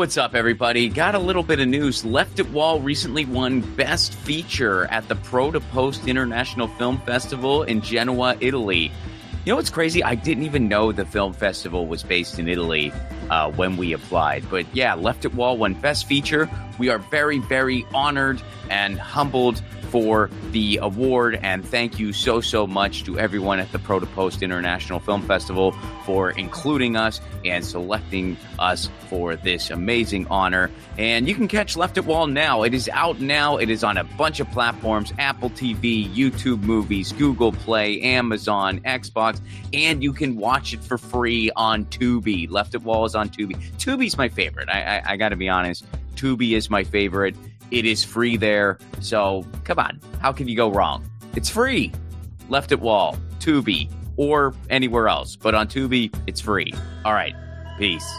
What's up, everybody? Got a little bit of news. Left It Wall recently won Best Feature at the Pro to Post International Film Festival in Genoa, Italy. You know what's crazy? I didn't even know the film festival was based in Italy when we applied. But yeah, Left It Wall won Best Feature. We are very, very honored and humbled for the award, and thank you so much to everyone at the Pro to Post International Film Festival for including us and selecting us for this amazing honor. And you can catch Left It Wall now. It is out now. It is on a bunch of platforms: Apple TV, YouTube Movies, Google Play, Amazon, Xbox, and you can watch it for free on Tubi. Left It Wall is on Tubi. Tubi's my favorite. I got to be honest. Tubi is my favorite. It is free there, so come on. How can you go wrong? It's free. Left It Wall, Tubi, or anywhere else. But on Tubi, it's free. All right. Peace.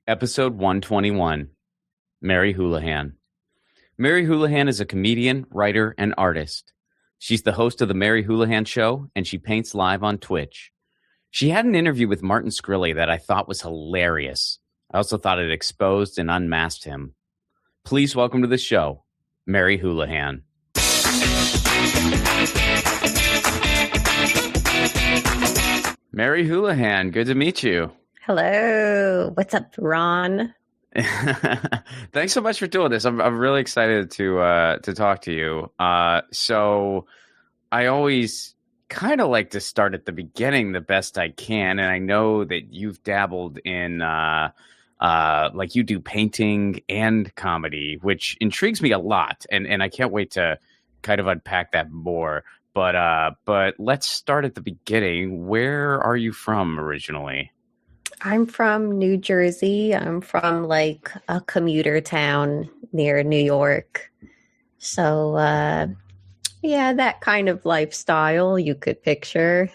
Episode 121. Mary Houlihan. Mary Houlihan is a comedian, writer, and artist. She's the host of The Mary Houlihan Show, and she paints live on Twitch. She had an interview with Martin Shkreli that I thought was hilarious. I also thought it exposed and unmasked him. Please welcome to the show, Mary Houlihan. Mary Houlihan, good to meet you. Hello. What's up, Ron? Thanks so much for doing this. I'm really excited to talk to you. So I always kind of like to start at the beginning the best I can, and I know that you've dabbled in like you do painting and comedy, which intrigues me a lot, and I can't wait to kind of unpack that more. But let's start at the beginning. Where are you from originally? I'm from New Jersey. I'm from like a commuter town near New York. So yeah, that kind of lifestyle you could picture.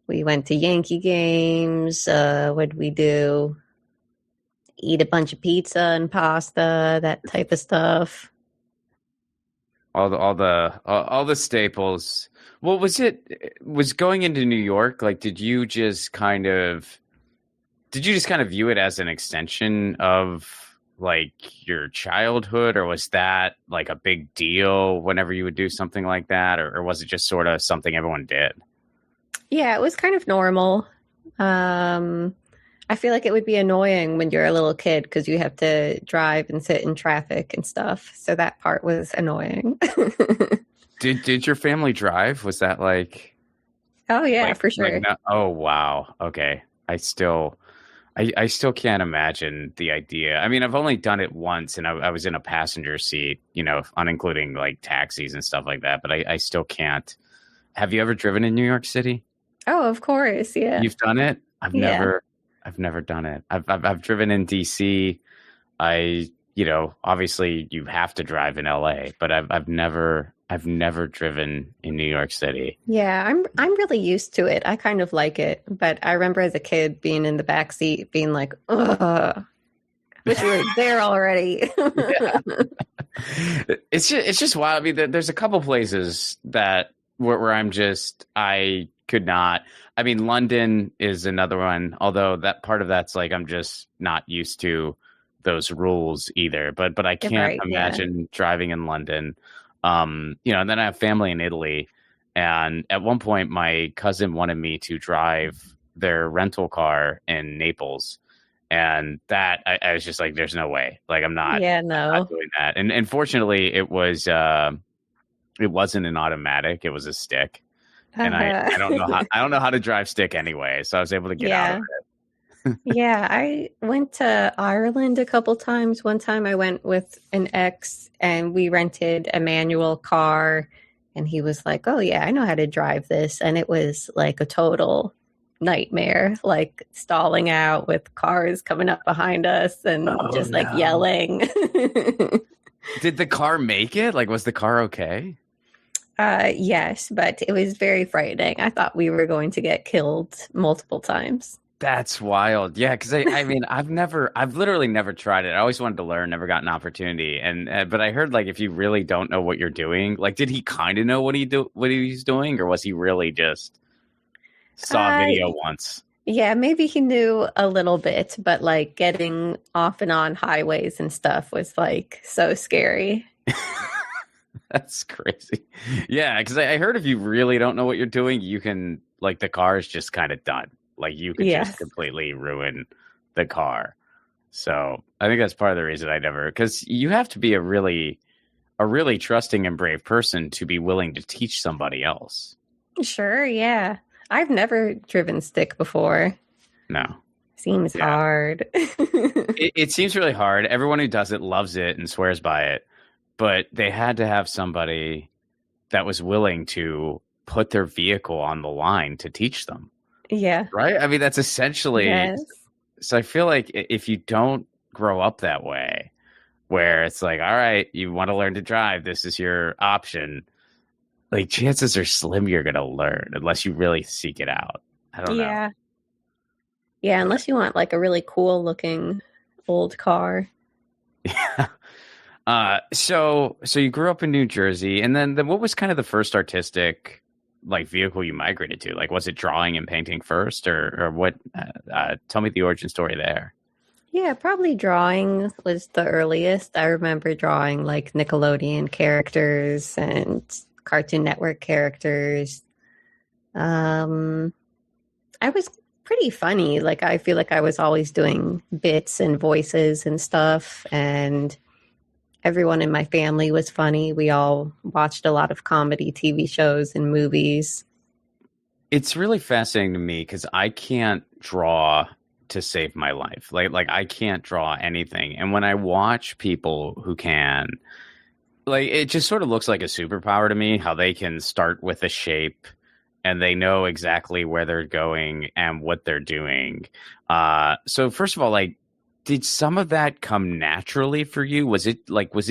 We went to Yankee games. What'd we do? Eat a bunch of pizza and pasta, that type of stuff. All the staples. Well, was going into New York, like, did you just kind of view it as an extension of like your childhood, or was that like a big deal whenever you would do something like that, or was it just sort of something everyone did? Yeah, it was kind of normal. I feel like it would be annoying when you're a little kid because you have to drive and sit in traffic and stuff. So that part was annoying. Did your family drive? Was that like? Oh yeah, for sure. Like, no, oh wow. Okay. I still can't imagine the idea. I mean, I've only done it once, and I was in a passenger seat, you know, unincluding like taxis and stuff like that. But I still can't. Have you ever driven in New York City? Oh, of course, yeah. You've done it? I've never done it. I've driven in DC. Obviously you have to drive in LA, but I've never driven in New York City. Yeah, I'm really used to it. I kind of like it, but I remember as a kid being in the back seat, being like, "Ugh, wish we were there already." Yeah. It's just wild. I mean, there's a couple places where I could not. I mean, London is another one, although that part of that's like I'm just not used to those rules either. But I can't imagine driving in London. And then I have family in Italy, and at one point my cousin wanted me to drive their rental car in Naples, and that I was just like, "There's no way! Like I'm not doing that." And fortunately, it wasn't an automatic; it was a stick. And I don't know how to drive stick anyway, so I was able to get out of it. Yeah, I went to Ireland a couple times. One time I went with an ex, and we rented a manual car, and he was like, "Oh yeah, I know how to drive this," and it was like a total nightmare, like stalling out with cars coming up behind us and yelling. Did the car make it? Like, was the car okay? Yes, but it was very frightening. I thought we were going to get killed multiple times. That's wild. Yeah, because I mean, I've literally never tried it. I always wanted to learn, never got an opportunity. But I heard like if you really don't know what you're doing, like, did he kind of know what he was doing, or was he really just saw a video once. Yeah, maybe he knew a little bit, but like getting off and on highways and stuff was like so scary. That's crazy. Yeah, because I heard if you really don't know what you're doing, you can, like, the car is just kind of done. Like, you could just completely ruin the car. So I think that's part of the reason I never, because you have to be a really trusting and brave person to be willing to teach somebody else. Sure, yeah. I've never driven stick before. No. Seems hard. It seems really hard. Everyone who does it loves it and swears by it. But they had to have somebody that was willing to put their vehicle on the line to teach them. Yeah. Right? I mean, that's essentially... Yes. So I feel like if you don't grow up that way, where it's like, all right, you want to learn to drive, this is your option, like, chances are slim you're going to learn unless you really seek it out. I don't know. Yeah, unless you want like a really cool looking old car. Yeah. So you grew up in New Jersey, and then what was kind of the first artistic like vehicle you migrated to? Like, was it drawing and painting first, or what? Tell me the origin story there. Yeah, probably drawing was the earliest. I remember drawing like Nickelodeon characters and Cartoon Network characters. I was pretty funny. Like, I feel like I was always doing bits and voices and stuff, and everyone in my family was funny. We all watched a lot of comedy TV shows and movies. It's really fascinating to me because I can't draw to save my life. Like I can't draw anything. And when I watch people who can, like, it just sort of looks like a superpower to me, how they can start with a shape and they know exactly where they're going and what they're doing. So first of all, like, did some of that come naturally for you? Was it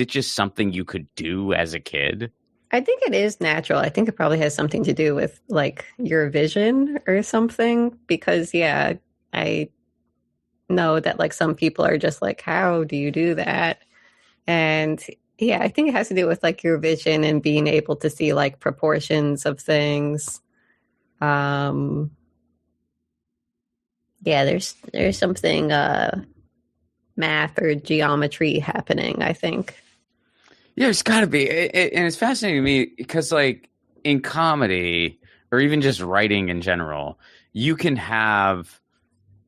just something you could do as a kid? I think it is natural. I think it probably has something to do with like your vision or something, because yeah, I know that like some people are just like, how do you do that? And yeah, I think it has to do with like your vision and being able to see like proportions of things. Yeah, there's something math or geometry happening, I think. Yeah, it's got to be. And it's fascinating to me because, like, in comedy or even just writing in general, you can have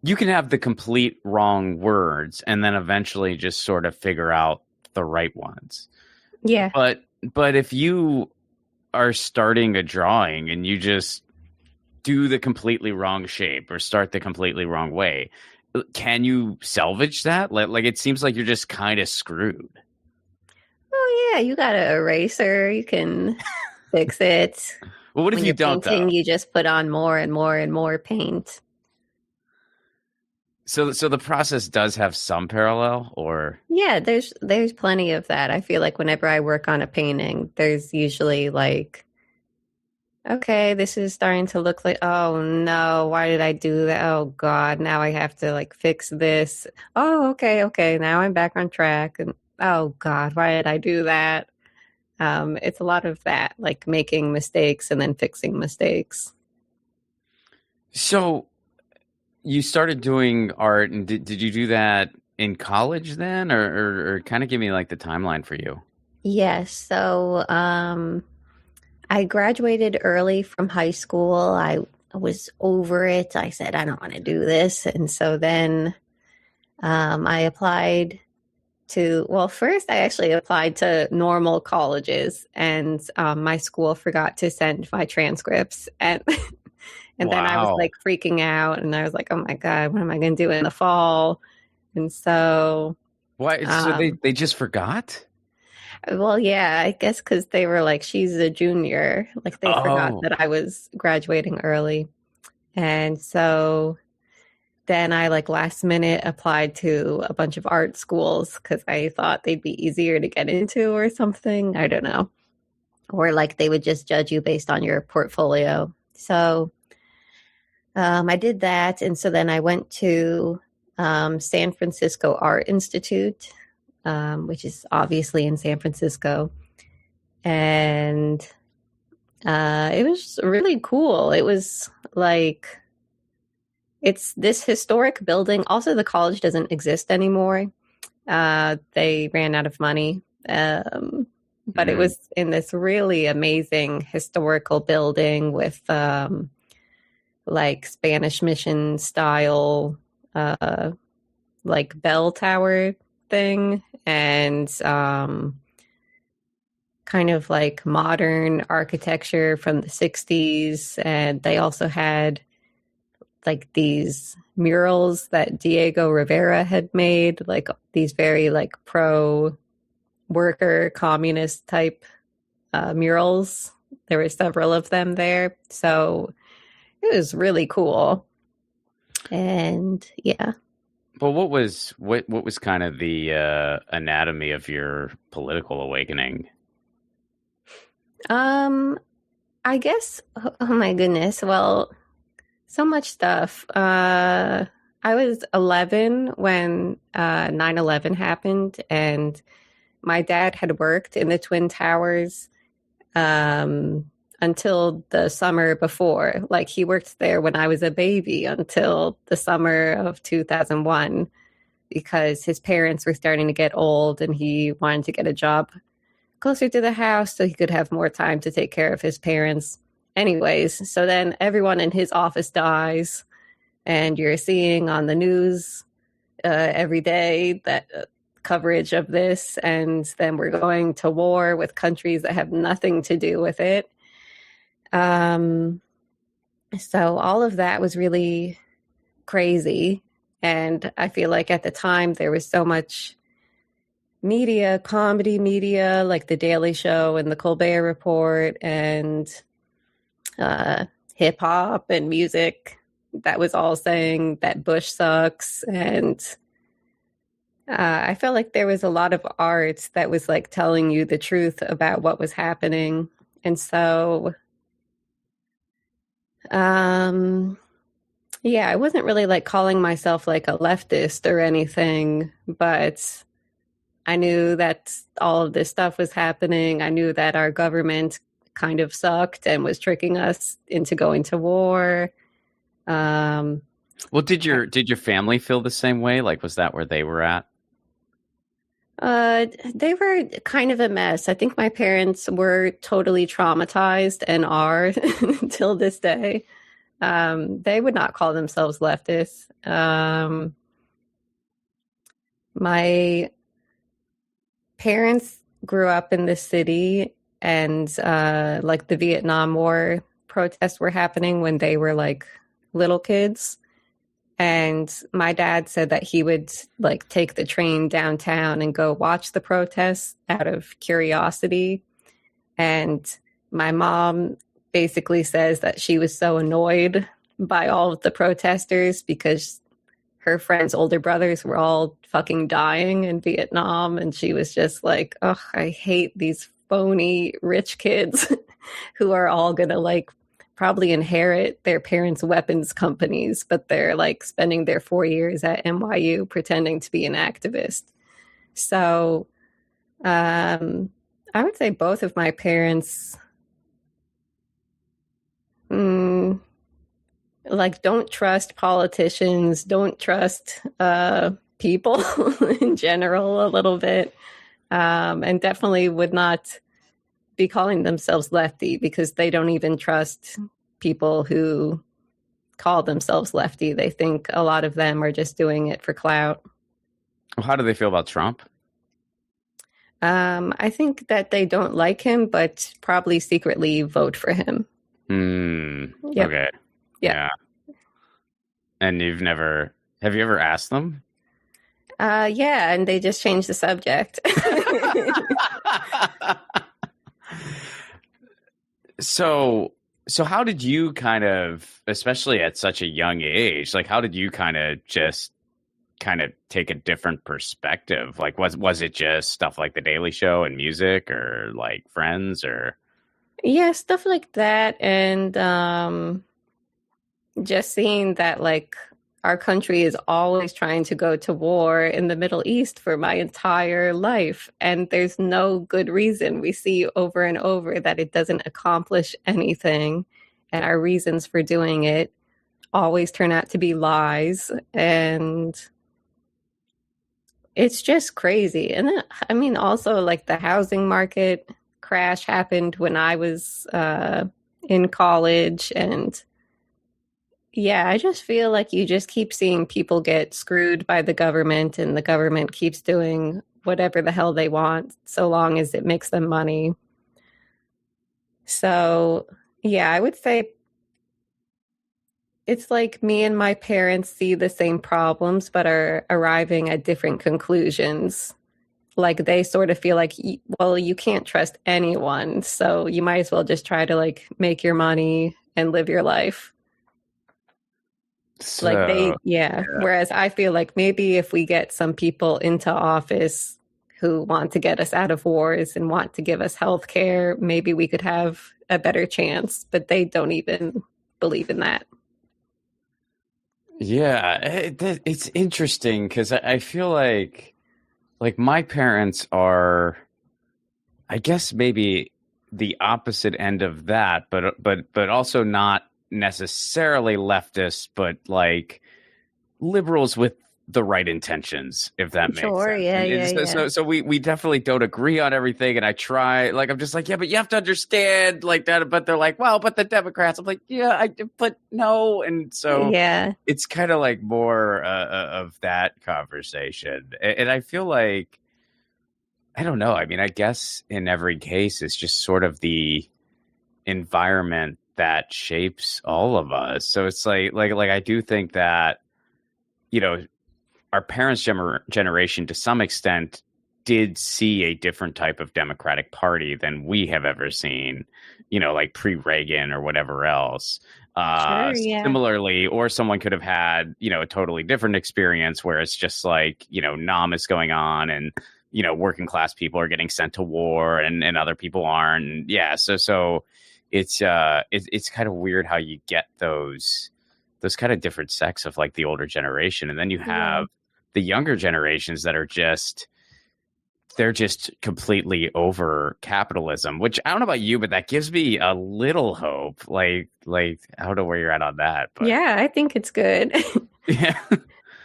the complete wrong words and then eventually just sort of figure out the right ones. Yeah. But if you are starting a drawing and you just do the completely wrong shape or start the completely wrong way, can you salvage that? Like, it seems like you're just kind of screwed. Oh yeah, you got an eraser. You can fix it. Well, what if when you don't, painting, though? you just put on more and more and more paint. So the process does have some parallel, or? Yeah, there's plenty of that. I feel like whenever I work on a painting, there's usually like, okay, this is starting to look like, oh no, why did I do that? Oh God, now I have to like fix this. Oh, okay, now I'm back on track. And oh God, why did I do that? It's a lot of that, like making mistakes and then fixing mistakes. So you started doing art, and did you do that in college then, or kind of give me like the timeline for you? Yes, so I graduated early from high school. I was over it. I said, I don't want to do this. And so then I applied to, well, first I actually applied to normal colleges, and my school forgot to send my transcripts. And and then I was Wow. like freaking out, and I was like, oh my God, what am I going to do in the fall? And so, Why? So they just forgot? well, yeah, I guess because they were like, she's a junior. Like they forgot Oh, that I was graduating early. And so then I like last minute applied to a bunch of art schools because I thought they'd be easier to get into or something. I don't know. Or like they would just judge you based on your portfolio. So I did that. And so then I went to San Francisco Art Institute, which is obviously in San Francisco. And it was really cool. It was like it's this historic building. Also, the college doesn't exist anymore. They ran out of money. But it was in this really amazing historical building with like Spanish mission style like bell tower thing, and kind of like modern architecture from the 60s. And they also had like these murals that Diego Rivera had made, like these very like pro worker communist type murals. There were several of them there. So it was really cool. And yeah. Well, what was kind of the anatomy of your political awakening? I guess, oh my goodness. Well, so much stuff. I was 11 when 9/11 happened, and my dad had worked in the Twin Towers until the summer before. Like, he worked there when I was a baby until the summer of 2001, because his parents were starting to get old and he wanted to get a job closer to the house so he could have more time to take care of his parents. Anyways, so then everyone in his office dies, and you're seeing on the news every day that coverage of this, and then we're going to war with countries that have nothing to do with it. So all of that was really crazy, and I feel like at the time there was so much media, comedy media, like The Daily Show and The Colbert Report, and hip hop and music that was all saying that Bush sucks. And I felt like there was a lot of art that was like telling you the truth about what was happening. And so, yeah, I wasn't really like calling myself like a leftist or anything, but I knew that all of this stuff was happening. I knew that our government kind of sucked and was tricking us into going to war. Well, did your family feel the same way? Like, was that where they were at? They were kind of a mess. I think my parents were totally traumatized and are till this day. They would not call themselves leftists. My parents grew up in the city, and like the Vietnam War protests were happening when they were like little kids. And my dad said that he would like take the train downtown and go watch the protests out of curiosity. And my mom basically says that she was so annoyed by all of the protesters because her friends' older brothers were all fucking dying in Vietnam. And she was just like, oh, I hate these phony rich kids who are all going to like probably inherit their parents' weapons companies, but they're like spending their 4 years at NYU pretending to be an activist. So I would say both of my parents like don't trust politicians, don't trust people in general a little bit, and definitely would not be calling themselves lefty because they don't even trust people who call themselves lefty. They think a lot of them are just doing it for clout. Well, how do they feel about Trump? I think that they don't like him, but probably secretly vote for him. Yep. Okay. Yeah. And have you ever asked them? Yeah, and they just changed the subject. So how did you kind of, especially at such a young age, like how did you kind of take a different perspective? Like was it just stuff like The Daily Show and music, or like Friends, or? Yeah, stuff like that. And just seeing that like our country is always trying to go to war in the Middle East for my entire life. And there's no good reason. We see over and over that it doesn't accomplish anything. and our reasons for doing it always turn out to be lies. And it's just crazy. And then, I mean, also like the housing market crash happened when I was in college. And yeah, I just feel like you just keep seeing people get screwed by the government, and the government keeps doing whatever the hell they want so long as it makes them money. So, yeah, I would say it's like me and my parents see the same problems but are arriving at different conclusions. Like they sort of feel like, well, you can't trust anyone, so you might as well just try to like make your money and live your life. So, Like yeah. Whereas I feel like maybe if we get some people into office who want to get us out of wars and want to give us health care, maybe we could have a better chance, but they don't even believe in that. yeah, it's interesting because I feel like my parents are, I guess maybe the opposite end of that, but also not necessarily leftist, but like liberals with the right intentions, if that makes Sure, sense. yeah, yeah, So, yeah. so we definitely don't agree on everything, and I try, like, I'm just like, yeah, but you have to understand like that. But they're like, well, but the Democrats. I'm like, yeah, but no, and so Yeah. it's kind of like more of that conversation, and I feel like, I don't know. I mean, I guess in every case, it's just sort of the environment that shapes all of us. So it's like I do think that, you know, our parents' generation to some extent did see a different type of Democratic Party than we have ever seen, you know, like pre-Reagan or whatever else. Sure, yeah. Similarly, or someone could have had, you know, a totally different experience where it's just like, you know, NAM is going on and, you know, working class people are getting sent to war and other people aren't. And yeah. So it's kind of weird how you get those kind of different sects of like the older generation. And then you have the younger generations that are they're just completely over capitalism, which I don't know about you, but that gives me a little hope. Like I don't know where you're at on that, but Yeah, I think it's good. yeah.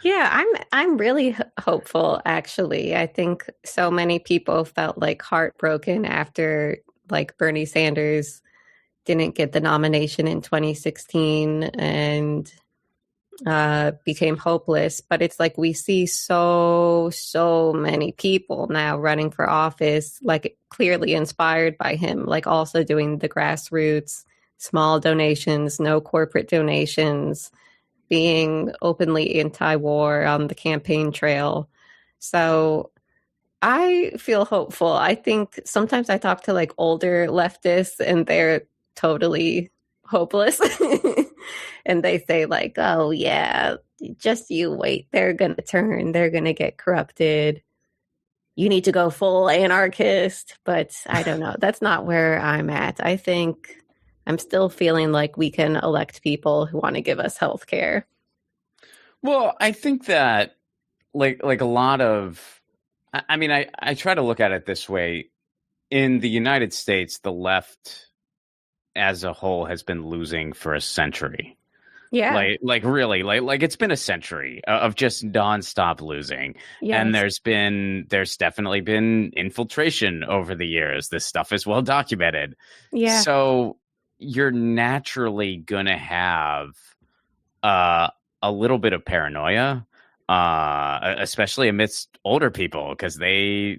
Yeah, I'm really hopeful actually. I think so many people felt like heartbroken after like Bernie Sanders didn't get the nomination in 2016 and became hopeless. But it's like we see so many people now running for office, like clearly inspired by him, like also doing the grassroots, small donations, no corporate donations, being openly anti-war on the campaign trail. So I feel hopeful. I think sometimes I talk to like older leftists and they're totally hopeless. And they say like, oh yeah, just you wait. They're going to turn. They're going to get corrupted. You need to go full anarchist. But I don't know. That's not where I'm at. I think I'm still feeling like we can elect people who want to give us health care. Well, I think that like a lot of, I mean, I try to look at it this way. In the United States, the left as a whole has been losing for a century. Yeah. Like really, like it's been a century of just nonstop losing. Yes. And there's definitely been infiltration over the years. This stuff is well documented. Yeah. So you're naturally gonna have a little bit of paranoia, especially amidst older people, because they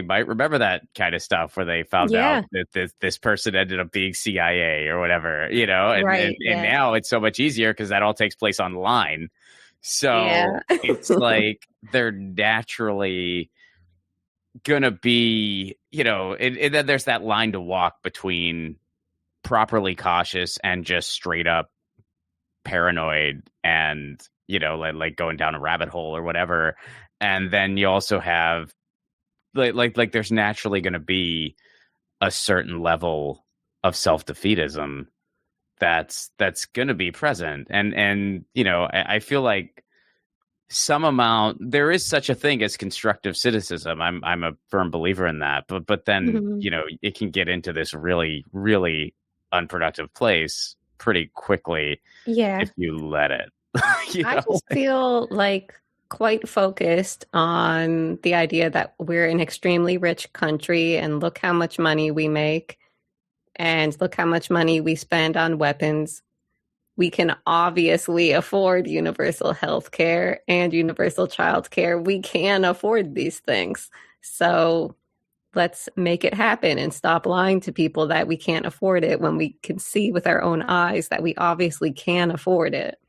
might remember that kind of stuff where they found out that this person ended up being CIA or whatever, you know, and now it's so much easier because that all takes place online. So it's like they're naturally gonna be, you know, and then there's that line to walk between properly cautious and just straight up paranoid and, you know, like going down a rabbit hole or whatever. And then you also have like there's naturally going to be a certain level of self-defeatism that's going to be present. And you know, I feel like some amount there is such a thing as constructive cynicism. I'm a firm believer in that. But then, you know, it can get into this really unproductive place pretty quickly Yeah. if you let it. You I know? just feel like quite focused on the idea that we're an extremely rich country and look how much money we make and look how much money we spend on weapons. We can obviously afford universal health care and universal child care. We can afford these things. So let's make it happen and stop lying to people that we can't afford it when we can see with our own eyes that we obviously can afford it.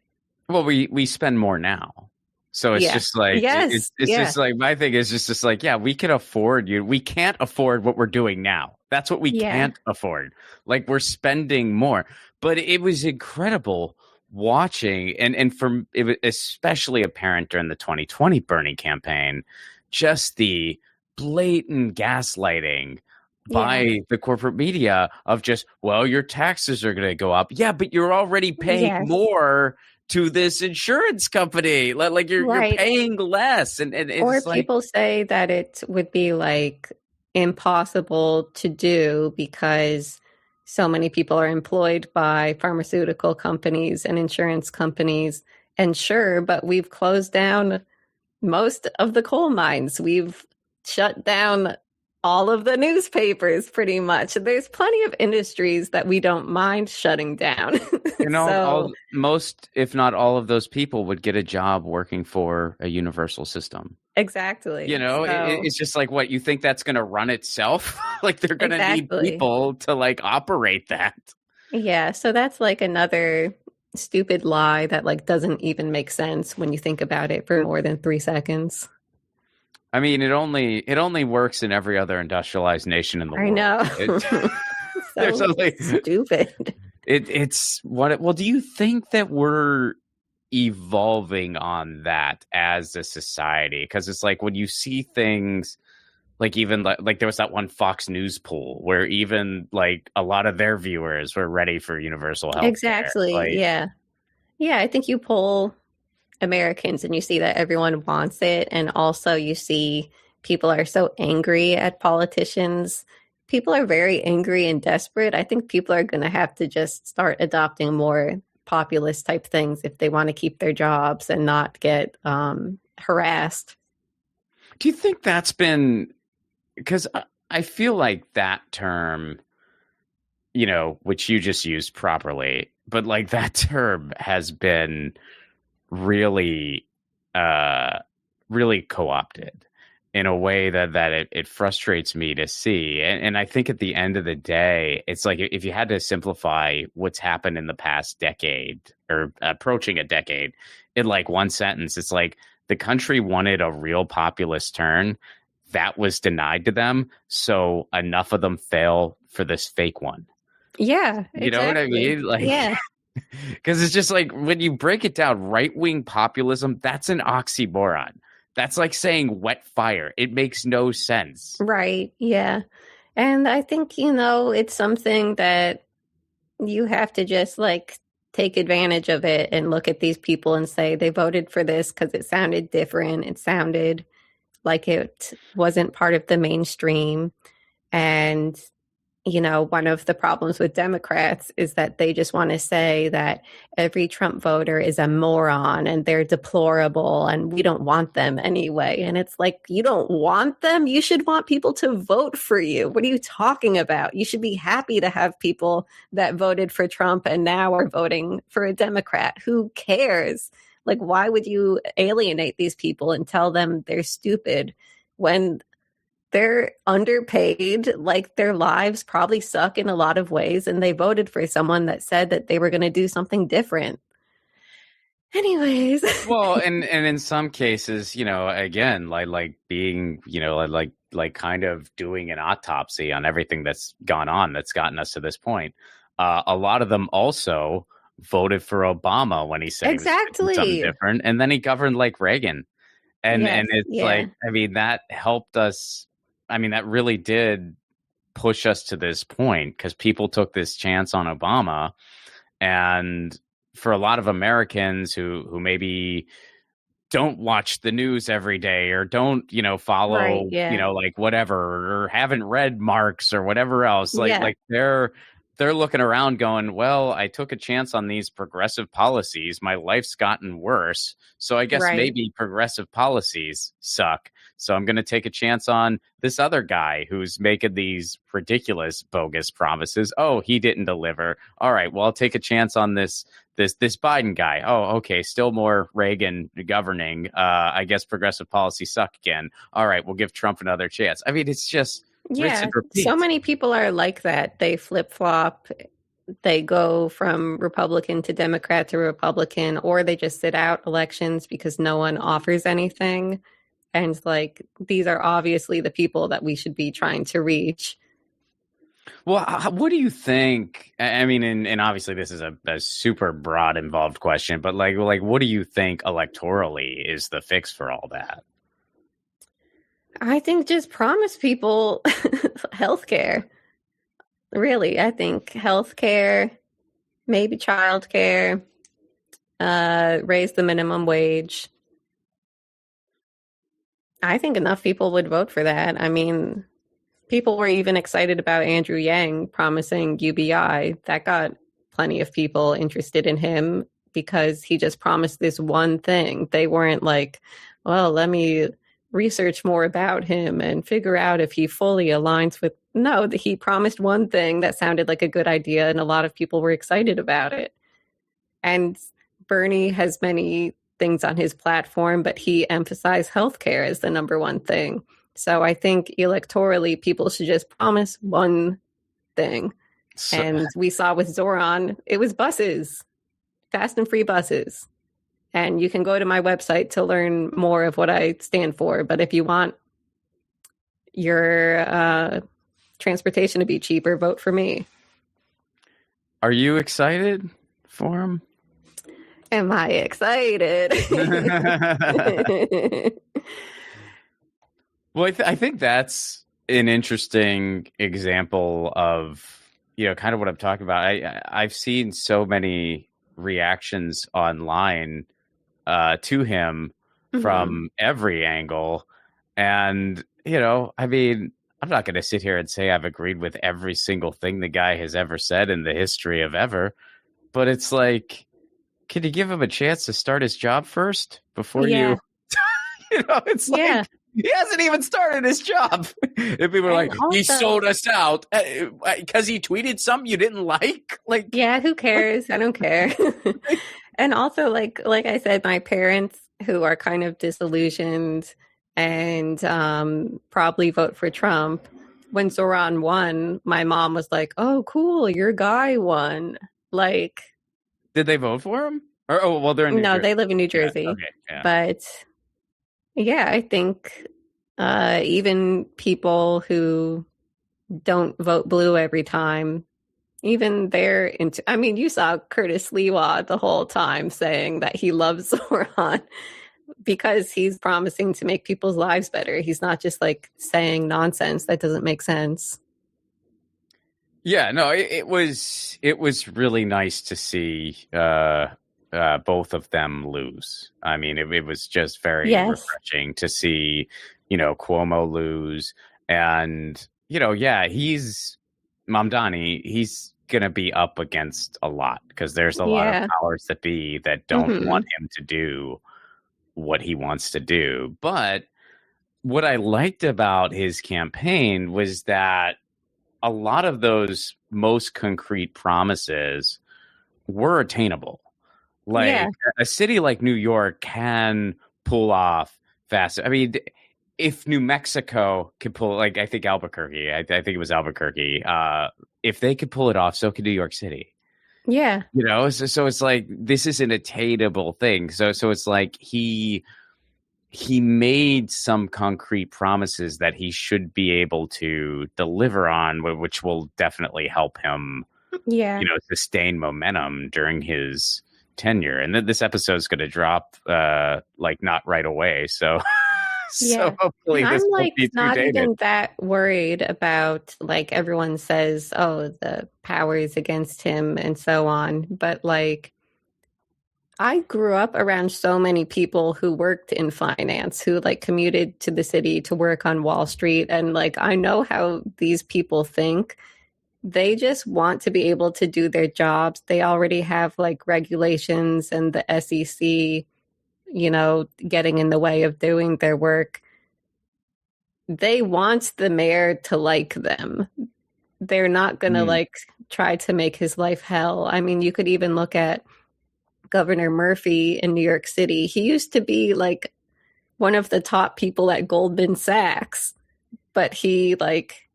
Well, we spend more now. So it's Yeah. just like Yes. it's Yeah. just like my thing is just like, yeah, we can afford you. We can't afford what we're doing now. That's what we Yeah. can't afford. Like we're spending more. But it was incredible watching and from it was especially apparent during the 2020 Bernie campaign, just the blatant gaslighting by Yeah. the corporate media of just, well, your taxes are going to go up. Yeah, but you're already paying Yes. more to this insurance company. Like you're Right. paying less. And Or it's like, people say that it would be like impossible to do because so many people are employed by pharmaceutical companies and insurance companies. And sure, but we've closed down most of the coal mines. We've shut down all of the newspapers pretty much. There's plenty of industries that we don't mind shutting down. So most, if not all of those people would get a job working for a universal system. exactly. It's just like, what, you think that's going to run itself? Like they're going to need Exactly. people to like operate that. Yeah, so that's like another stupid lie that like doesn't even make sense when you think about it for more than 3 seconds. I mean, it only works in every other industrialized nation in the I world. know. There's So only stupid. it's what. Well, do you think that we're evolving on that as a society? Because it's like when you see things like even like there was that one Fox News poll where even like a lot of their viewers were ready for universal health care. Exactly. Like, Yeah. Yeah, I think you poll Americans and you see that everyone wants it. And also you see people are so angry at politicians. People are very angry and desperate. I think people are going to have to just start adopting more populist type things if they want to keep their jobs and not get harassed. do you think that's been because I feel like that term, which you just used properly, but like that term has been really, really co-opted in a way that it frustrates me to see. And I think at the end of the day, it's like if you had to simplify what's happened in the past decade or approaching a decade in like one sentence, it's like the country wanted a real populist turn that was denied to them. So enough of them fail for this fake one. Yeah, You know what I exactly. mean? Like, Yeah, because it's just like when you break it down, right-wing populism, that's an oxymoron. That's like saying wet fire. It makes no sense. right. Yeah. And I think, it's something that you have to just like take advantage of it and look at these people and say they voted for this because it sounded different. It sounded like it wasn't part of the mainstream. And, one of the problems with Democrats is that they just want to say that every Trump voter is a moron and they're deplorable and we don't want them anyway. And it's like, you don't want them? You should want people to vote for you. What are you talking about? You should be happy to have people that voted for Trump and now are voting for a Democrat. Who cares? Like, why would you alienate these people and tell them they're stupid when they're underpaid, like their lives probably suck in a lot of ways, and they voted for someone that said that they were going to do something different. Anyways. Well, and in some cases, again, like being, like kind of doing an autopsy on everything that's gone on that's gotten us to this point. A lot of them also voted for Obama when he said he was gonna do something Exactly. different, and then he governed like Reagan. And Yes. it's Yeah. like, I mean, that helped us. I mean, that really did push us to this point because people took this chance on Obama. And for a lot of Americans who maybe don't watch the news every day or don't, follow, Right. Yeah. like whatever, or haven't read Marx or whatever else, Yeah. like they're they're looking around going, well, I took a chance on these progressive policies. My life's gotten worse. So I guess Right. maybe progressive policies suck. So I'm going to take a chance on this other guy who's making these ridiculous, bogus promises. Oh, he didn't deliver. All right, well, I'll take a chance on this Biden guy. Oh, okay, still more Reagan governing. I guess progressive policies suck again. All right, we'll give Trump another chance. I mean, it's just rinse Yeah, and repeat. so many people are like that. They flip-flop. They go from Republican to Democrat to Republican, or they just sit out elections because no one offers anything. And like, these are obviously the people that we should be trying to reach. Well, what do you think? I mean, and obviously this is a super broad, involved question, but like, what do you think electorally is the fix for all that? I think just promise people healthcare. Really, I think healthcare, maybe childcare, raise the minimum wage. I think enough people would vote for that. I mean, people were even excited about Andrew Yang promising UBI. That got plenty of people interested in him because he just promised this one thing. They weren't like, well, let me research more about him and figure out if he fully aligns with. No, he promised one thing that sounded like a good idea, and a lot of people were excited about it. And Bernie has many things on his platform, but he emphasized healthcare as the number one thing. So I think electorally, people should just promise one thing. And we saw with Zoran, it was buses, fast and free buses. And you can go to my website to learn more of what I stand for. But if you want your transportation to be cheaper, vote for me. Are you excited for him? Am I excited? Well, I think that's an interesting example of, kind of what I'm talking about. I've seen so many reactions online to him from every angle. And, I mean, I'm not going to sit here and say I've agreed with every single thing the guy has ever said in the history of ever. But it's like, can you give him a chance to start his job first before you? It's like he hasn't even started his job. And people are like, he sold us out because he tweeted something you didn't like. Like, yeah, who cares? I don't care. And also, like I said, my parents who are kind of disillusioned and probably vote for Trump. When Zoran won, my mom was like, "Oh, cool, your guy won." Like, did they vote for him? Or well, they're in New Jersey. They live in New Jersey. Yeah, okay, yeah. But yeah, I think even people who don't vote blue every time, even they're into. I mean, you saw Curtis Lewa the whole time saying that he loves Zoran because he's promising to make people's lives better. He's not just like saying nonsense that doesn't make sense. Yeah, no, it was really nice to see both of them lose. I mean, it was just very refreshing to see, Cuomo lose. And, he's Mamdani. He's going to be up against a lot because there's a lot of powers that be that don't want him to do what he wants to do. But what I liked about his campaign was that a lot of those most concrete promises were attainable. Like a city like New York can pull off fast. I mean, if New Mexico could pull, like I think Albuquerque, I think it was Albuquerque. If they could pull it off, so could New York City. Yeah. So it's like, this is an attainable thing. So it's like he made some concrete promises that he should be able to deliver on, which will definitely help him, sustain momentum during his tenure. And then this episode is going to drop not right away. So so hopefully this won't be too not dated. Even that worried about, like, everyone says, oh, the powers against him and so on. But like, I grew up around so many people who worked in finance, who like commuted to the city to work on Wall Street. And like, I know how these people think. they just want to be able to do their jobs. They already have like regulations and the SEC, getting in the way of doing their work. They want the mayor to like them. They're not going to like try to make his life hell. I mean, you could even look at Governor Murphy in New York City. He used to be like one of the top people at Goldman Sachs, but he like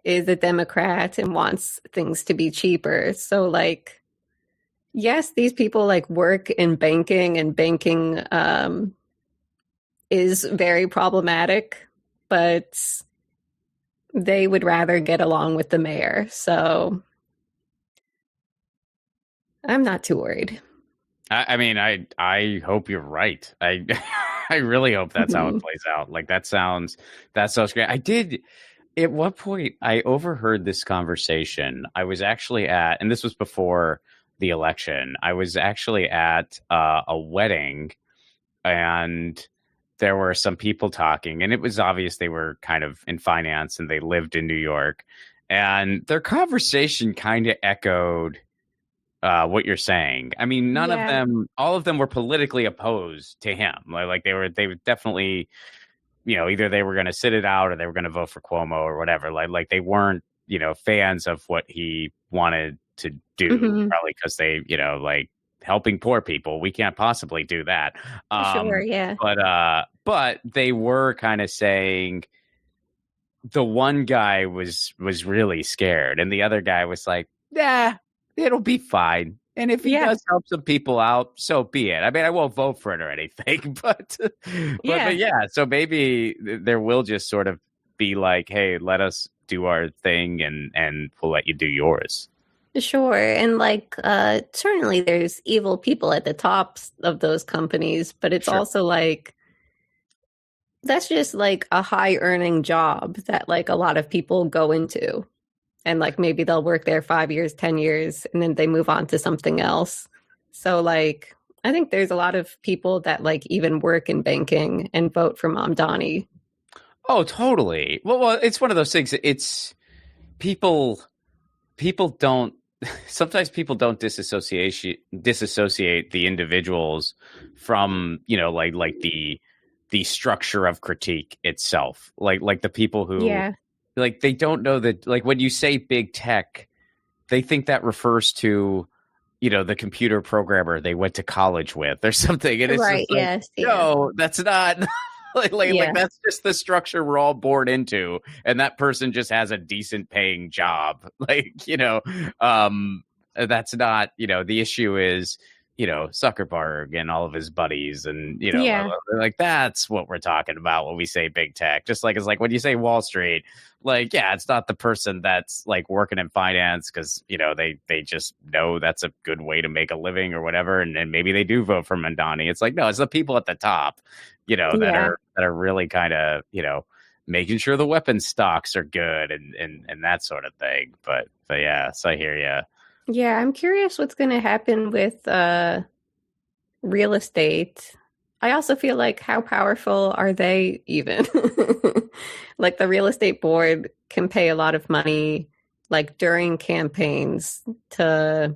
is a Democrat and wants things to be cheaper. So like, yes, these people like work in banking, and banking is very problematic, but they would rather get along with the mayor. So I'm not too worried. I mean, I hope you're right. I I really hope that's how it plays out. Like that sounds great. I did at one point I overheard this conversation. I was actually at, and this was before the election. I was actually at a wedding, and there were some people talking, and it was obvious they were kind of in finance and they lived in New York, and their conversation kind of echoed what you're saying. I mean, none of them, all of them were politically opposed to him. Like they were definitely, either they were going to sit it out or they were going to vote for Cuomo or whatever. Like they weren't, fans of what he wanted to do, probably because they, like helping poor people. We can't possibly do that. Sure, yeah. But they were kind of saying the one guy was really scared, and the other guy was like, yeah, it'll be fine. And if he does help some people out, so be it. I mean, I won't vote for it or anything, but yeah. So maybe there will just sort of be like, hey, let us do our thing, and we'll let you do yours. Sure. And like, certainly there's evil people at the tops of those companies, but it's also like, that's just like a high earning job that like a lot of people go into. And like maybe they'll work there 5 years, 10 years, and then they move on to something else. So like, I think there's a lot of people that like even work in banking and vote for Mamdani. Oh, totally. Well, it's one of those things. It's people don't, sometimes people don't disassociate the individuals from, like the structure of critique itself. Like the people who, like, they don't know that, like, when you say big tech, they think that refers to, the computer programmer they went to college with or something. And it's right. Just like, no, that's not like that's just the structure we're all born into. And that person just has a decent paying job. Like, that's not, the issue is, Zuckerberg and all of his buddies, and like that's what we're talking about when we say big tech. Just like it's like when you say Wall Street, like it's not the person that's like working in finance because they just know that's a good way to make a living or whatever, and maybe they do vote for Mamdani. It's like no, it's the people at the top, that are really kind of making sure the weapons stocks are good and that sort of thing. But yeah, so I hear you. Yeah, I'm curious what's going to happen with real estate. I also feel like how powerful are they even? Like the real estate board can pay a lot of money like during campaigns to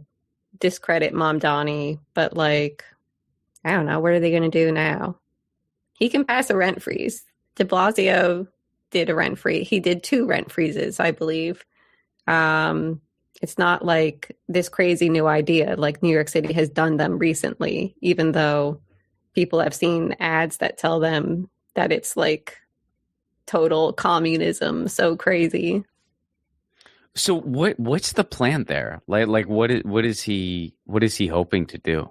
discredit Mamdani, but like, I don't know, what are they going to do now? He can pass a rent freeze. De Blasio did a rent freeze. He did 2 rent freezes, I believe. It's not like this crazy new idea. Like New York City has done them recently, even though people have seen ads that tell them that it's like total communism. So crazy. So what's the plan there? Like what is he hoping to do?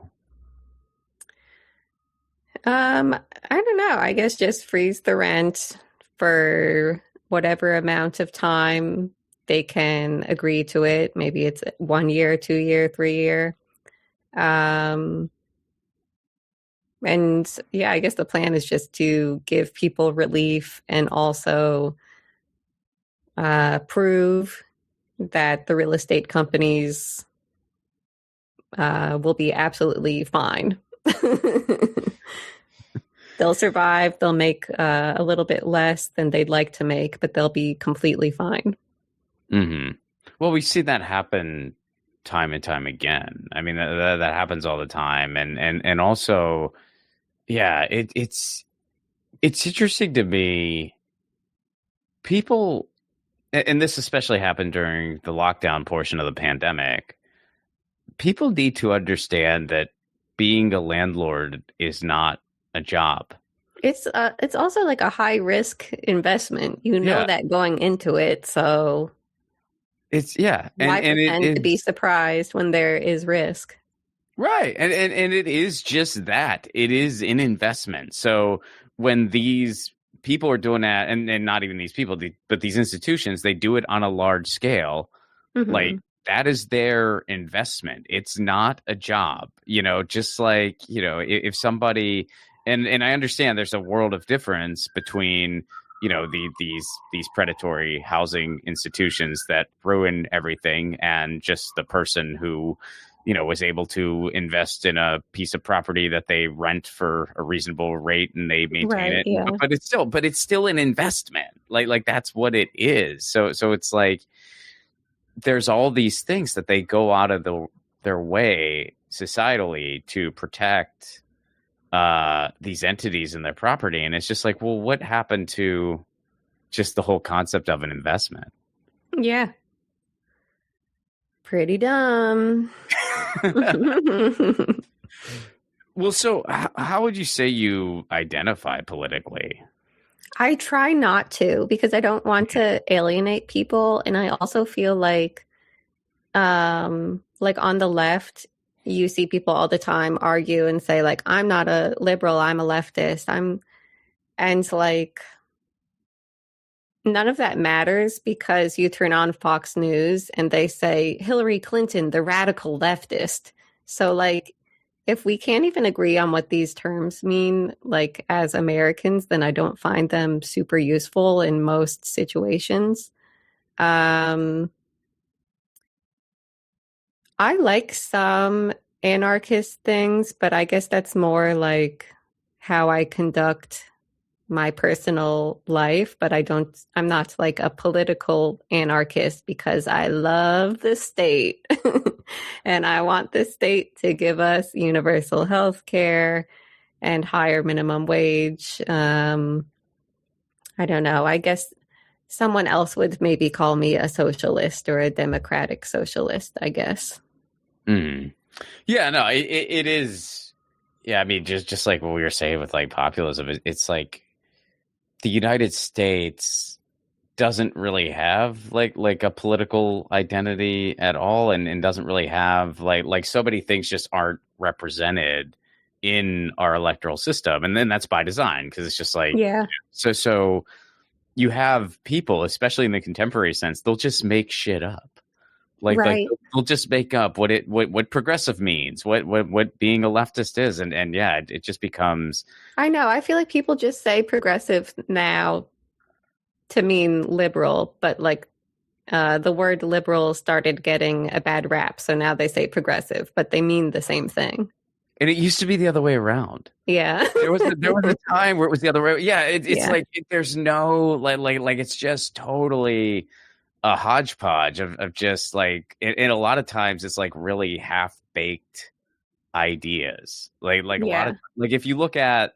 I don't know. I guess just freeze the rent for whatever amount of time they can agree to it. Maybe it's 1 year, 2 year, 3 year. And yeah, I guess the plan is just to give people relief and also prove that the real estate companies will be absolutely fine. They'll survive. They'll make a little bit less than they'd like to make, but they'll be completely fine. Mm-hmm. Well, we see that happen time and time again. I mean, that happens all the time, and also, yeah, it's interesting to me. People, and this especially happened during the lockdown portion of the pandemic. People need to understand that being a landlord is not a job. It's also like a high risk investment. You know Yeah, that going into it, so it's yeah, why and it pretend to be is surprised when there is risk? right, and it is just that it is an investment. So when these people are doing that, and not even these people, but these institutions, they do it on a large scale. Like Hmm. that is their investment. It's not a job, just like, if somebody and I understand there's a world of difference between, these predatory housing institutions that ruin everything and just the person who, was able to invest in a piece of property that they rent for a reasonable rate and they maintain Right, it. yeah. But it's still an investment. Like that's what it is. So it's like there's all these things that they go out of their way societally to protect these entities and their property. And it's just like, well, what happened to just the whole concept of an investment? Yeah. Pretty dumb. Well, so how would you say you identify politically? I try not to because I don't want to alienate people. And I also feel like on the left, you see people all the time argue and say, like, I'm not a liberal, I'm a leftist. And it's like, none of that matters because you turn on Fox News and they say Hillary Clinton, the radical leftist. So, like, if we can't even agree on what these terms mean, like as Americans, then I don't find them super useful in most situations. Um, I like some anarchist things, but I guess that's more like how I conduct my personal life, but I'm not like a political anarchist because I love the state and I want the state to give us universal health care and higher minimum wage. I don't know. I guess someone else would maybe call me a socialist or a democratic socialist, I guess. Mm. Yeah, no, it is. Yeah, I mean, just like what we were saying with like populism, it's like the United States doesn't really have like a political identity at all, and doesn't really have like so many things just aren't represented in our electoral system, and then that's by design because it's just like Yeah. so you have people, especially in the contemporary sense, they'll just make shit up. Like Right. they'll just make up what progressive means, what being a leftist is, and yeah, it just becomes I know. I feel like people just say progressive now to mean liberal, but like the word liberal started getting a bad rap. So now they say progressive, but they mean the same thing. and it used to be the other way around. Yeah. There was a time where it was the other way. Yeah, it's Yeah. like there's no like it's just totally a hodgepodge of just like and a lot of times it's like really half baked ideas. Like a lot Yeah. of like if you look at,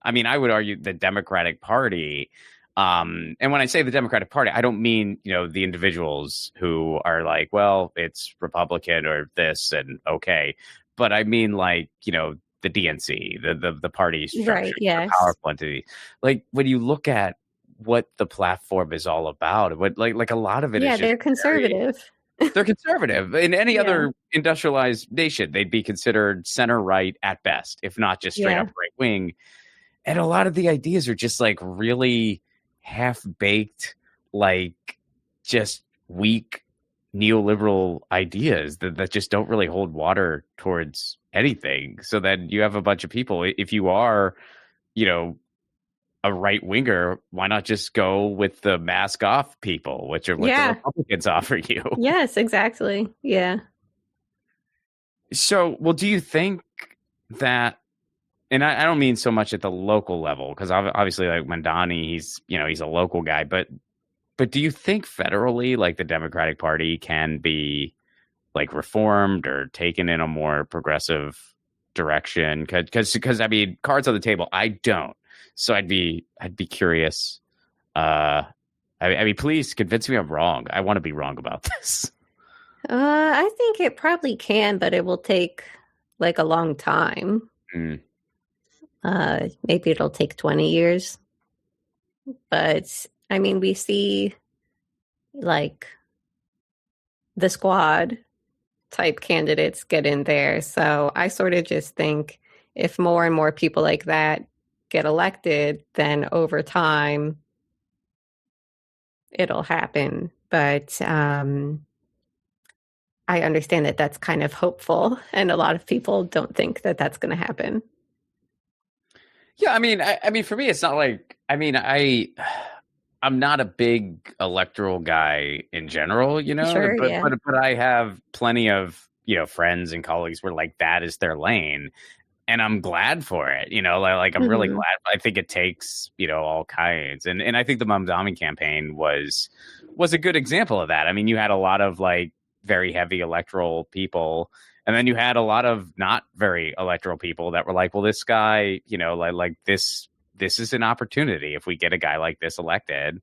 I mean, I would argue the Democratic Party. And when I say the Democratic Party, I don't mean, the individuals who are like, well, it's Republican or this and okay. But I mean like, the DNC, the party structure, Right. the Yes. powerful entity. Like when you look at what the platform is all about, what like a lot of it is Yeah. just They're conservative. they're conservative. In any Yeah. other industrialized nation, they'd be considered center right at best, if not just straight Yeah. up right wing. And a lot of the ideas are just like really half baked, like just weak neoliberal ideas that just don't really hold water towards anything. So then you have a bunch of people. If you are, you know, a right winger, why not just go with the mask off people, which are what the Yeah. Republicans offer you? Yes, exactly. Yeah. So, well, do you think that, and I don't mean so much at the local level, because obviously like Mandani, he's a local guy, but but do you think federally, like the Democratic Party can be like reformed or taken in a more progressive direction? Because I mean, cards on the table, I don't. So I'd be curious. I mean, please convince me I'm wrong. I want to be wrong about this. I think it probably can, but it will take like a long time. Mm. Maybe it'll take 20 years. But I mean, we see like the squad type candidates get in there. So I sort of just think if more and more people like that get elected, then over time it'll happen. But I understand that that's kind of hopeful, and a lot of people don't think that that's going to happen. Yeah, I mean, for me, it's not like, I mean, I'm not a big electoral guy in general, you know, Sure, yeah. but I have plenty of, you know, friends and colleagues where like that is their lane, and I'm glad for it, you know, like I'm really Mhm. glad. I think it takes, you know, all kinds, and I think the Mamdani campaign was a good example of that. I mean, you had a lot of like very heavy electoral people. And then you had a lot of not very electoral people that were like, well, this guy, you know, like this is an opportunity if we get a guy like this elected,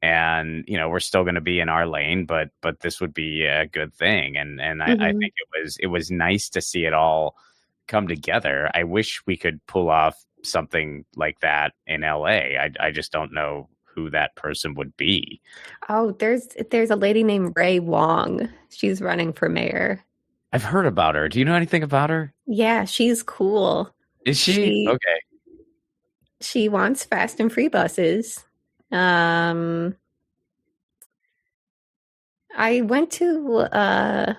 and you know we're still going to be in our lane, but this would be a good thing. And I Mhm. think it was nice to see it all come together. I wish we could pull off something like that in LA. I just don't know who that person would be. Oh, there's a lady named Ray Wong. She's running for mayor. I've heard about her. Do you know anything about her? Yeah, she's cool. Is she She okay? she wants fast and free buses. Um, I went to an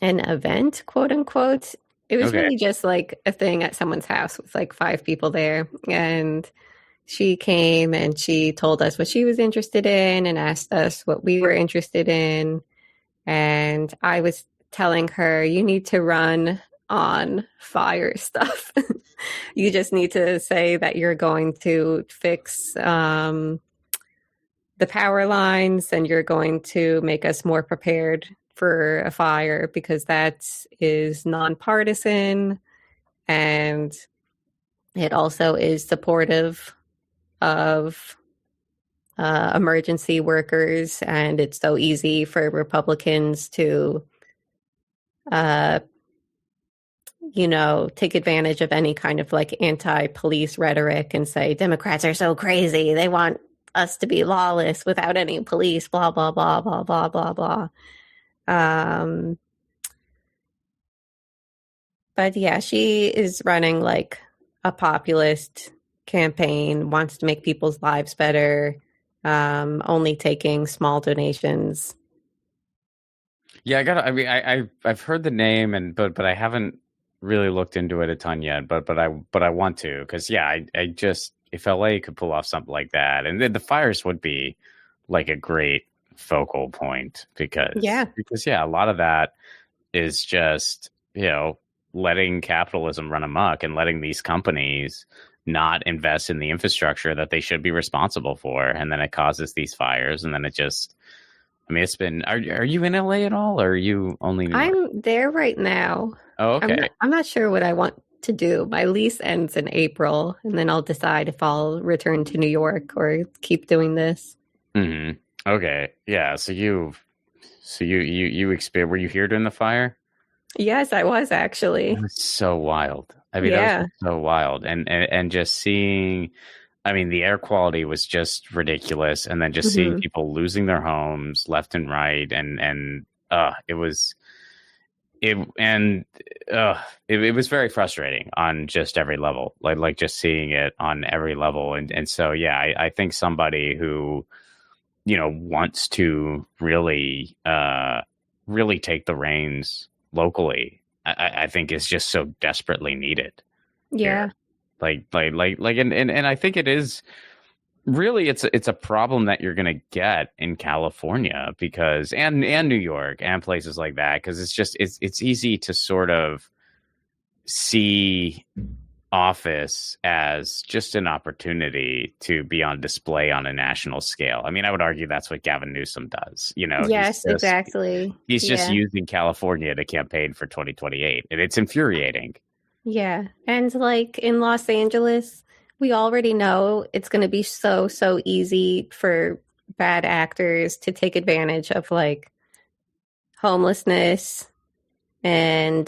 event, quote unquote. It was Okay. really just like a thing at someone's house with like 5 people there. And she came and she told us what she was interested in and asked us what we were interested in. And I was telling her, you need to run on fire stuff. You just need to say that you're going to fix the power lines and you're going to make us more prepared for a fire because that is nonpartisan and it also is supportive of emergency workers, and it's so easy for Republicans to take advantage of any kind of like anti-police rhetoric and say Democrats are so crazy, they want us to be lawless without any police, blah blah blah blah blah blah blah. But yeah, she is running like a populist campaign, wants to make people's lives better, only taking small donations. Yeah, I mean, I've heard the name, and but I haven't really looked into it a ton yet. But I want to, because yeah, I just, if LA could pull off something like that, and then the fires would be like a great focal point Yeah. because yeah, a lot of that is just, you know, letting capitalism run amok and letting these companies not invest in the infrastructure that they should be responsible for, and then it causes these fires, and then it just, I mean, it's been. Are you in LA at all, or are you only New York? I'm there right now. Oh, okay. I'm not sure what I want to do. My lease ends in April, and then I'll decide if I'll return to New York or keep doing this. Hmm. Okay. Yeah. You experienced. Were you here during the fire? Yes, I was actually. That was so wild. I mean, that Yeah. was so wild, and just seeing. I mean, the air quality was just ridiculous, and then just seeing Mhm. people losing their homes left and right, and it was it and it was very frustrating on just every level, like just seeing it on every level, and so yeah, I think somebody who, you know, wants to really really take the reins locally, I think is just so desperately needed here. Yeah. And I think it is really, it's a problem that you're going to get in California, because and New York and places like that, because it's just it's easy to sort of see office as just an opportunity to be on display on a national scale. I mean, I would argue that's what Gavin Newsom does. Yes, exactly. He's just Yeah. using California to campaign for 2028, and it's infuriating. Yeah. And like in Los Angeles, we already know it's going to be so, so easy for bad actors to take advantage of like homelessness and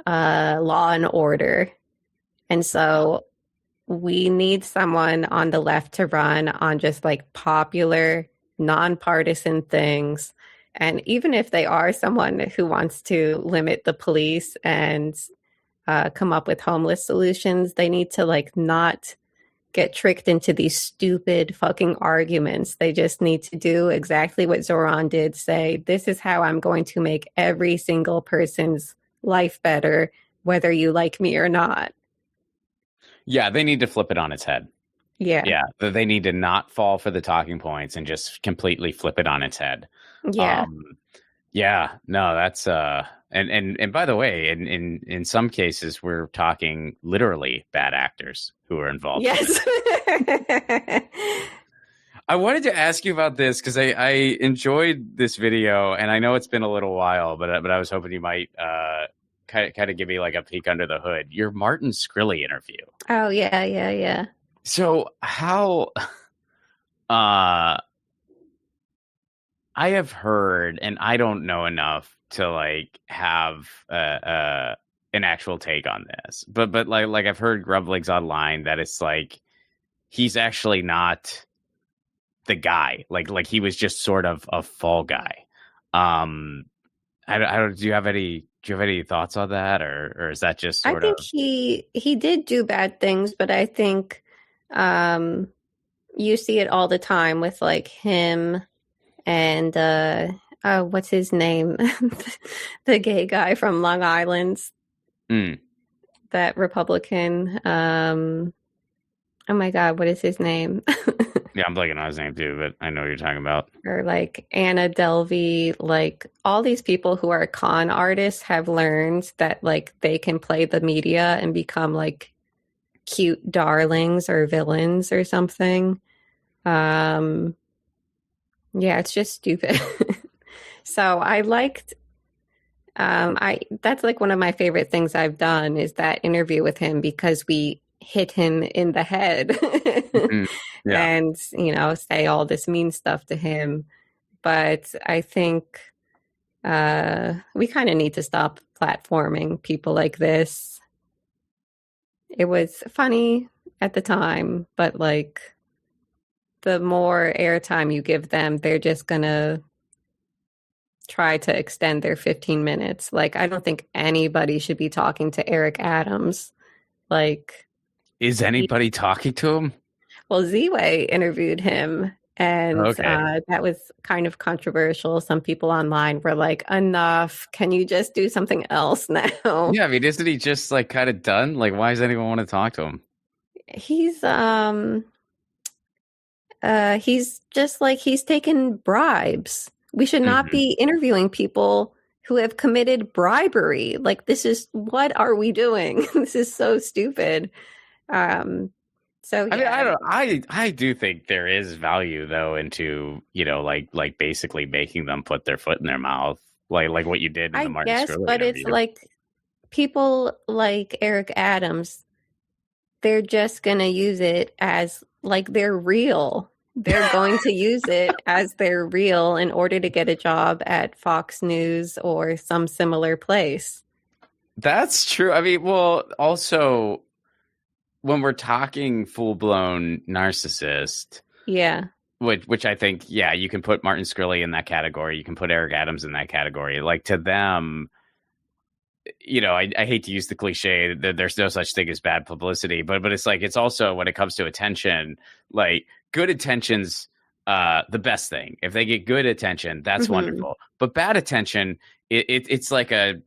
law and order. And so we need someone on the left to run on just like popular, nonpartisan things. And even if they are someone who wants to limit the police and come up with homeless solutions, they need to like not get tricked into these stupid fucking arguments. They just need to do exactly what Zoran did, say, this is how I'm going to make every single person's life better, whether you like me or not. Yeah, they need to flip it on its head. Yeah. Yeah, they need to not fall for the talking points and just completely flip it on its head. Yeah. Yeah, no, that's and by the way, in some cases we're talking literally bad actors who are involved. Yes. I wanted to ask you about this because I enjoyed this video, and I know it's been a little while, but I was hoping you might kind of give me like a peek under the hood. Your Martin Shkreli interview. Oh yeah. So how I have heard, and I don't know enough to like have an actual take on this, but like I've heard grumblings online that it's like he's actually not the guy. Like he was just sort of a fall guy. I don't. Do you have any thoughts on that, or is that just sort of? I think he did do bad things, but I think you see it all the time with like him and what's his name? The gay guy from Long Island. That Republican. Oh my God, what is his name? Yeah, I'm blanking on his name too, but I know what you're talking about. Or like Anna Delvey, like all these people who are con artists have learned that like they can play the media and become like cute darlings or villains or something. Yeah, it's just stupid. So I liked that's like one of my favorite things I've done is that interview with him because we hit him in the head. Yeah. And, say all this mean stuff to him. But I think we kind of need to stop platforming people like this. It was funny at the time, but like the more airtime you give them, they're just going to try to extend their 15 minutes. Like, I don't think anybody should be talking to Eric Adams. Like, is anybody talking to him? Well, Z-Way interviewed him, and okay. That was kind of controversial. Some people online were like, enough. Can you just do something else now? Yeah, I mean, isn't he just like kind of done? Like, why does anyone want to talk to him? He's just like he's taken bribes. We should not be interviewing people who have committed bribery. Like, what are we doing? This is so stupid. So yeah. I mean, I do think there is value though into like basically making them put their foot in their mouth, like what you did in the Martin Shkreli but interview. It's like people like Eric Adams, they're just gonna use it as like they're real. They're going to use it as they're real in order to get a job at Fox News or some similar place. That's true. I mean, well, also, when we're talking full-blown narcissist, yeah, which I think, yeah, you can put Martin Shkreli in that category. You can put Eric Adams in that category. Like, to them, I hate to use the cliche that there's no such thing as bad publicity, but it's like, it's also when it comes to attention, like good attention's the best thing. If they get good attention, that's wonderful. But bad attention, it's like a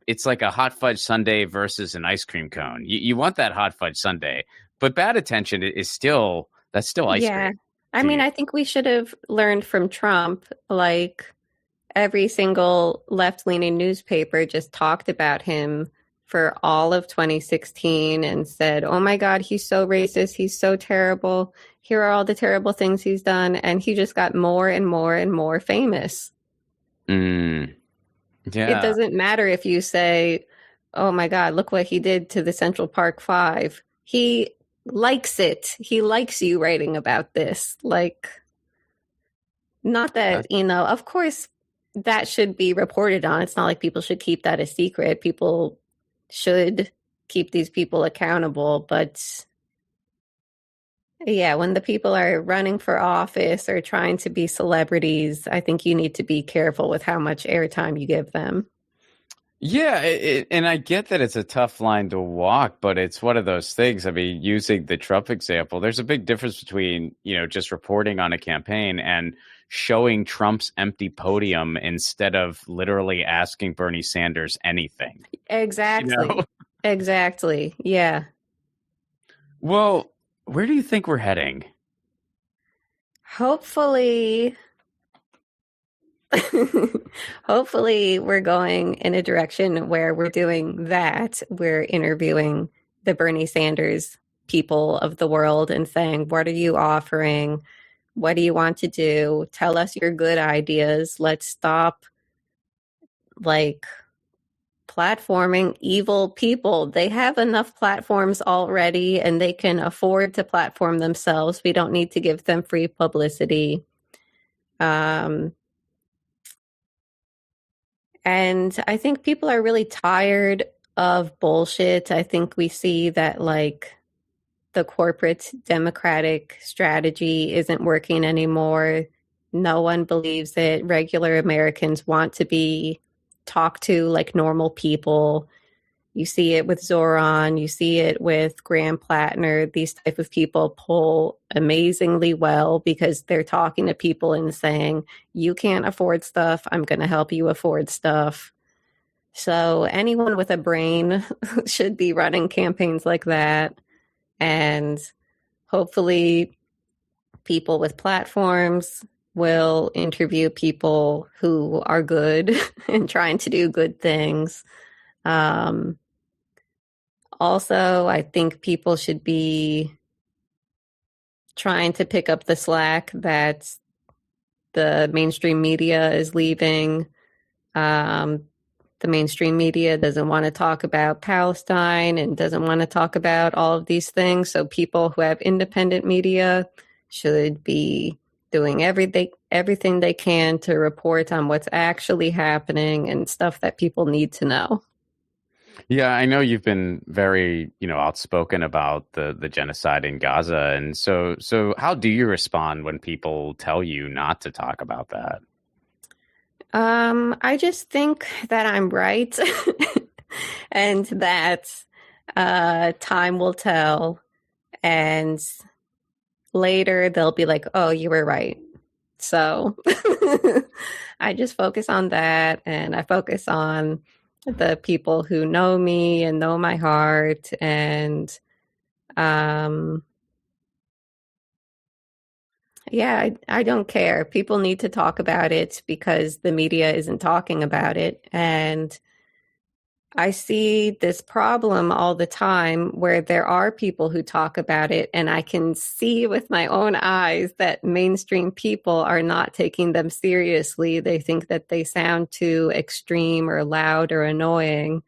hot fudge sundae versus an ice cream cone. You want that hot fudge sundae, but bad attention is still ice cream. I mean, I think we should have learned from Trump, like every single left-leaning newspaper just talked about him for all of 2016 and said, oh my God, he's so racist. He's so terrible. Here are all the terrible things he's done. And he just got more and more and more famous. Yeah. It doesn't matter if you say, oh my God, look what he did to the Central Park Five. He likes it. He likes you writing about this. Like, not that, of course, that should be reported on. It's not like people should keep that a secret. People should keep these people accountable. But yeah, when the people are running for office or trying to be celebrities, I think you need to be careful with how much airtime you give them. Yeah, and I get that it's a tough line to walk, but it's one of those things. I mean, using the Trump example, there's a big difference between, just reporting on a campaign and showing Trump's empty podium instead of literally asking Bernie Sanders anything. Exactly. Exactly. Yeah. Well, where do you think we're heading? Hopefully we're going in a direction where we're doing that. We're interviewing the Bernie Sanders people of the world and saying, what are you offering? What do you want to do? Tell us your good ideas. Let's stop platforming evil people. They have enough platforms already and they can afford to platform themselves. We don't need to give them free publicity. And I think people are really tired of bullshit. I think we see that the corporate democratic strategy isn't working anymore. No one believes it. Regular Americans want to be talked to like normal people. You see it with Zoran. You see it with Graham Plattner. These type of people pull amazingly well because they're talking to people and saying, you can't afford stuff. I'm going to help you afford stuff. So anyone with a brain should be running campaigns like that. And hopefully people with platforms will interview people who are good and trying to do good things. Also, I think people should be trying to pick up the slack that the mainstream media is leaving. The mainstream media doesn't want to talk about Palestine and doesn't want to talk about all of these things. So people who have independent media should be doing everything they can to report on what's actually happening and stuff that people need to know. Yeah, I know you've been very, outspoken about the genocide in Gaza. And so how do you respond when people tell you not to talk about that? I just think that I'm right and that time will tell. And later they'll be like, oh, you were right. So I just focus on that, and I focus on the people who know me and know my heart. And yeah, I don't care. People need to talk about it because the media isn't talking about it. And I see this problem all the time where there are people who talk about it, and I can see with my own eyes that mainstream people are not taking them seriously. They think that they sound too extreme or loud or annoying.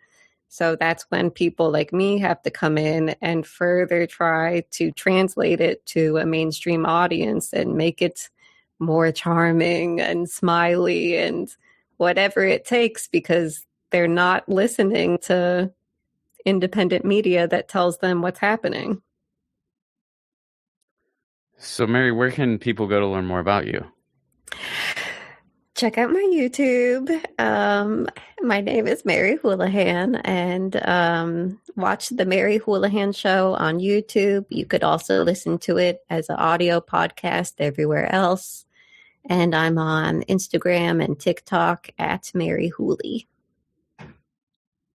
So that's when people like me have to come in and further try to translate it to a mainstream audience and make it more charming and smiley and whatever it takes, because they're not listening to independent media that tells them what's happening. So, Mary, where can people go to learn more about you? Check out my YouTube. My name is Mary Houlihan, and watch the Mary Houlihan Show on YouTube. You could also listen to it as an audio podcast everywhere else. And I'm on Instagram and TikTok at Mary Houli.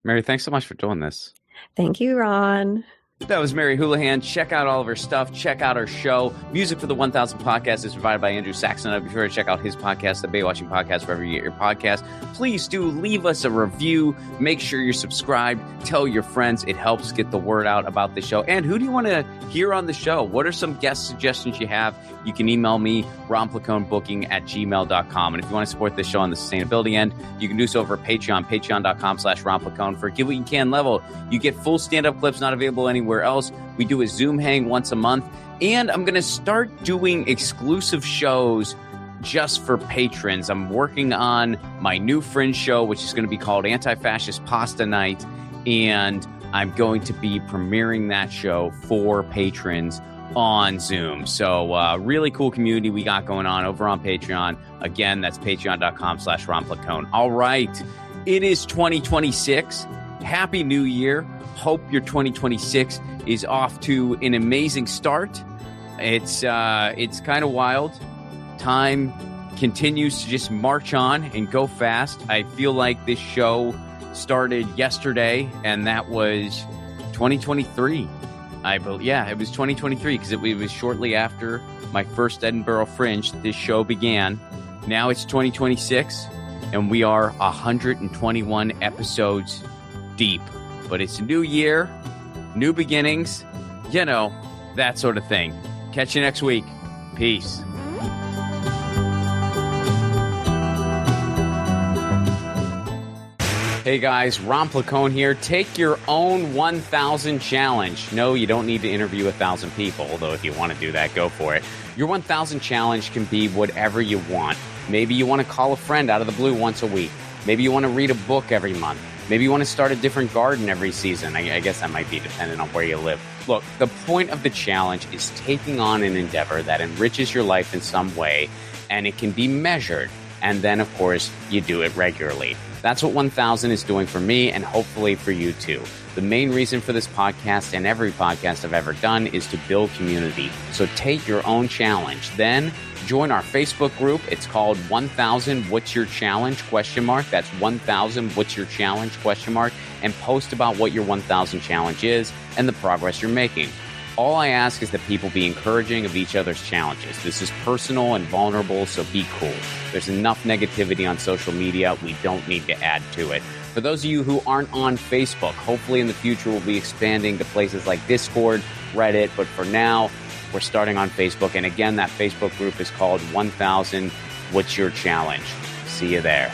Mary, thanks so much for doing this. Thank you, Ron. That was Mary Houlihan. Check out all of her stuff. Check out her show. Music for the 1000 Podcast is provided by Andrew Saxon. Be sure to check out his podcast, the Baywatching Podcast, wherever you get your podcast. Please do leave us a review. Make sure you're subscribed. Tell your friends. It helps get the word out about the show. And who do you want to hear on the show? What are some guest suggestions you have? You can email me, romplaconebooking@gmail.com. And if you want to support this show on the sustainability end, you can do so over Patreon, patreon.com/romplacone. For a Give What You Can level, you get full stand-up clips not available anywhere else. We do a Zoom hang once a month. And I'm going to start doing exclusive shows just for patrons. I'm working on my new Fringe show, which is going to be called Anti-Fascist Pasta Night. And I'm going to be premiering that show for patrons on Zoom. So really cool community we got going on over on Patreon. Again, that's patreon.com/romplacone. All right. It is 2026. Happy New Year. Hope your 2026 is off to an amazing start. It's kind of wild. Time continues to just march on and go fast. I feel like this show started yesterday, and that was 2023. It was 2023 because it was shortly after my first Edinburgh Fringe that this show began. Now it's 2026, and we are 121 episodes deep. But it's a new year, new beginnings, that sort of thing. Catch you next week. Peace. Hey guys, Ron Placone here. Take your own 1,000 challenge. No, you don't need to interview 1,000 people, although if you want to do that, go for it. Your 1,000 challenge can be whatever you want. Maybe you want to call a friend out of the blue once a week. Maybe you want to read a book every month. Maybe you want to start a different garden every season. I guess that might be dependent on where you live. Look, the point of the challenge is taking on an endeavor that enriches your life in some way, and it can be measured. And then, of course, you do it regularly. That's what 1,000 is doing for me, and hopefully for you too. The main reason for this podcast and every podcast I've ever done is to build community. So take your own challenge. Then join our Facebook group. It's called 1,000 What's Your Challenge? ? That's 1,000 What's Your Challenge ? And post about what your 1,000 challenge is and the progress you're making. All I ask is that people be encouraging of each other's challenges. This is personal and vulnerable, so be cool. There's enough negativity on social media. We don't need to add to it. For those of you who aren't on Facebook, hopefully in the future we'll be expanding to places like Discord, Reddit, but for now, we're starting on Facebook. And again, that Facebook group is called 1,000 What's Your Challenge? See you there.